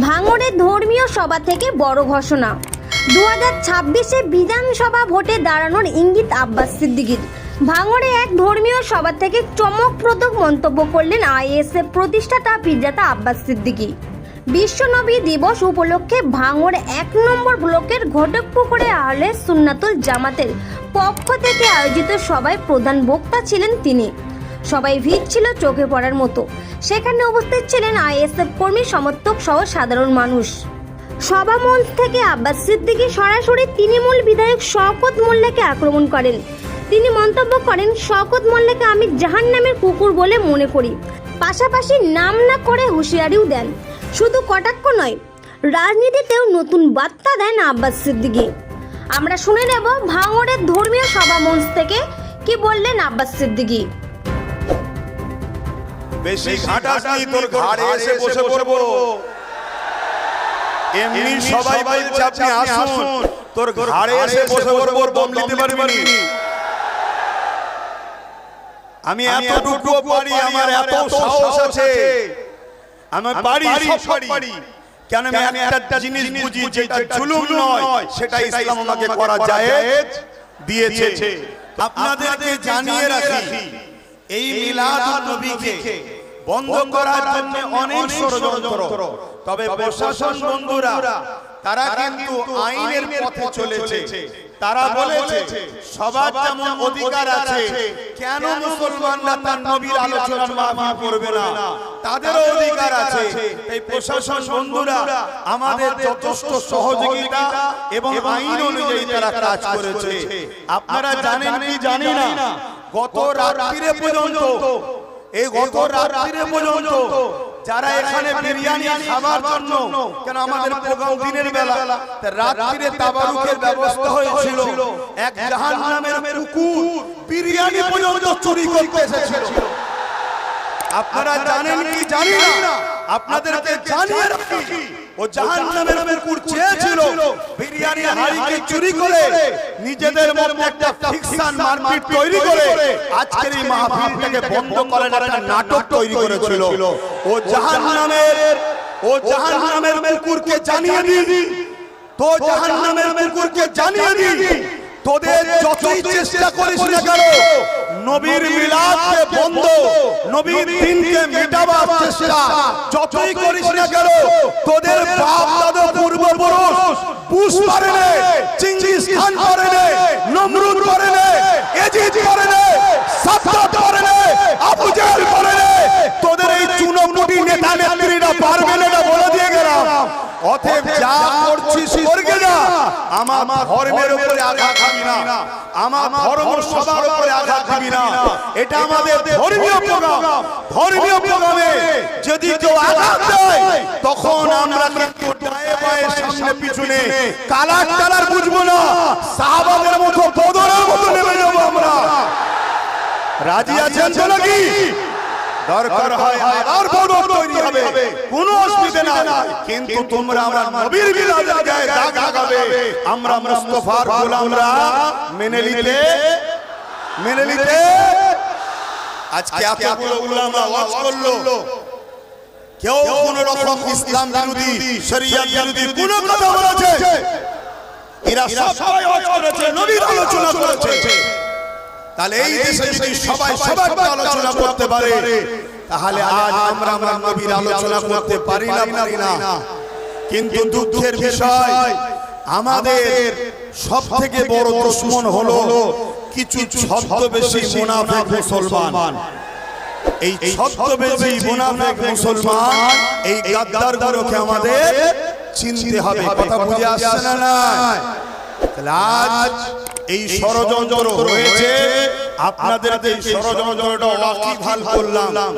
ভাঙড়ে ধর্মীয় সভা থেকে বড় ঘোষণা। 2026-এ বিধানসভা ভোটে দাঁড়ানোর ইঙ্গিত আব্বাস সিদ্দিকীর। ভাঙড়ে এক ধর্মীয় সভা থেকে চমকপ্রদ মন্তব্য করলেন আইএসএফ প্রতিষ্ঠাতা পীরজাদা আব্বাস সিদ্দিকী। বিশ্ব নবী দিবস উপলক্ষে ভাঙড় 1 নম্বর ব্লকের ঘটকপুকুরে আহলে সুন্নাতুল জামাতের পক্ষ থেকে আয়োজিত সভায় প্রধান বক্তা ছিলেন তিনি। সবাই ভিড় ছিল চোখে পড়ার মতো। সেখানে উপস্থিত ছিলেন আইএসএফ কর্মী সমর্থক সহ সাধারণ মানুষ। সভা মঞ্চ থেকে আব্বাস সিদ্দিকী সরাসরি তৃণমূল বিধায়ক শওকত মোল্লাকে আক্রমণ করেন। তিনি মন্তব্য করেন, শওকত মোল্লাকে আমি জাহান্নামের কুকুর বলে মনে করি। পাশাপাশি নাম না করে হুঁশিয়ারিও দেন। শুধু কটাক্ষ নয়, রাজনীতিতেও নতুন বার্তা দেন আব্বাস সিদ্দিকী। আমরা শুনে নেব ভাঙড়ের ধর্মীয় সভা মঞ্চ থেকে কি বললেন আব্বাস সিদ্দিকী। বেশি ঘাটাস নেই, তোর ঘাড়ে এসে বসে পড়বো। এমনি সবাই বলছে আপনি আসুন, তোর ঘাড়ে এসে বসে পড়বো, দম নিতে পারবি। আমি এতটুকু পারি, আমার এত সাহস আছে, আমি পারি, সব পারি। কেন আমি একটা জিনিস বুঝি, যেটা জুলুম নয় সেটা ইসলাম আমাকে করা জায়েজ দিয়েছে। আপনাদেরকে জানিয়ে রাখি, এই মিলাদুন নবীকে বন্ধ করার জন্য অনেক ষড়যন্ত্র, তবে প্রশাসন বন্ধুরা তারা কিন্তু আইনের পথে চলেছে। তারা বলেছে সবার যেমন অধিকার আছে, কেন মুসলমানরা তার নবীর আলোচনা মাফ করবে না? তাদেরও অধিকার আছে। এই প্রশাসন বন্ধুরা আমাদের যথেষ্ট সহযোগিতা এবং আইন অনুযায়ী তারা কাজ করেছে। আপনারা জানেন কি জানি না, গত রাত্রিরে পর্যন্ত যারা এখানে বিরিয়ানি খাবার জন্য, কেন আমাদের প্রোগ্রাম দিনের বেলা, রাত্রিরে তাবারুকের ব্যবস্থা হয়েছিল। এক জাহান্নামের কুকুর বিরিয়ানি পর্যন্ত চুরি করতে এসেছিল। আপনারা জানেন কি জানি না, আপনাদেরকে জানিয়ে রাখি, ও জাহান্নামের কুকুর চেয়েছিল বিরিয়ানি হাড়িকে চুরি করে নিজেদের মধ্যে একটা ফিকশন মারপিট তৈরি করে আজকের এই মাহফিলটাকে বন্ধ করার একটা নাটক তৈরি করেছিল। ও জাহান্নামের কুকুরকে জানিয়ে দিই, তো জাহান্নামের কুকুরকে জানিয়ে দিই, তোদের যতই চেষ্টা করিস না কেন নবীর মিলাদকে বন্ধ, নবীর দিনকে মেটাবার চেষ্টা যতই করিস না কেন, তোদের বাপ দাদা পূর্বপুরুষ বুশ পারেনে, চিঙ্গিস খান পারেনে, নমরুদ পারেনে, এজিদ পারেনে, সাদ্দাত পারেনে, আবু জাহেল পারেনে, তোদের এই চুনোপুটি নেতা নেত্রীরা পারবে না, এটা বলে দিয়ে গেলাম। অতএব যা করছিস করগে না, আমার ধর্মের উপরে আঘাত দিবি না, আমার ধর্ম সবার উপরে আঘাত দিবি না। এটা আমাদের ধর্মীয় প্রোগ্রাম। ধর্মীয় প্রোগ্রামে যদি কেউ আঘাত দেয়, তখন আমরা কিন্তু ডায়ে বায়ে সামনে পিছনে কালার বুঝবো না, সাহাবাদের মতো বদরের মতো নেমে যাবো আমরা। রাজি আছেন তো নাকি? দরকার হয় আর বদর তৈরি হবে, কোনো অসুবিধা নাই। কিন্তু তোমরা আমরা নবীর মিলাদের গায়ে দাগ লাগাবে, আমরা মুস্তাফার গোলামরা মেনে নিতে আজকে এতগুলো উলামা ওয়াজ করলো, কেউ কোন রকম ইসলাম বিরোধী, শরিয়ত বিরোধী কোন কথা বলেছে? এরা সবাই ওয়াজ করেছে, নবীর আলোচনা করেছে। তাহলে এই দেশে যদি সবাই সবার আলোচনা করতে পারে, তাহলে আজ আমরা নবীর আলোচনা করতে পারি না। কিন্তু দুঃখের বিষয়, আমাদের সব থেকে বড় দুশমন হলো কিছু ছদ্মবেশী মুনাফিক মুসলমান। এই ছদ্মবেশী মুনাফিক মুসলমান, এই গাদ্দারগুলোকে আমাদের চিনতে হবে। কথা বুঝে আসছে না? তাহলে আজ এই ষড়যন্ত্র হয়েছে, আপনাদের এই ষড়যন্ত্রটা ওয়াকিবহাল করলাম।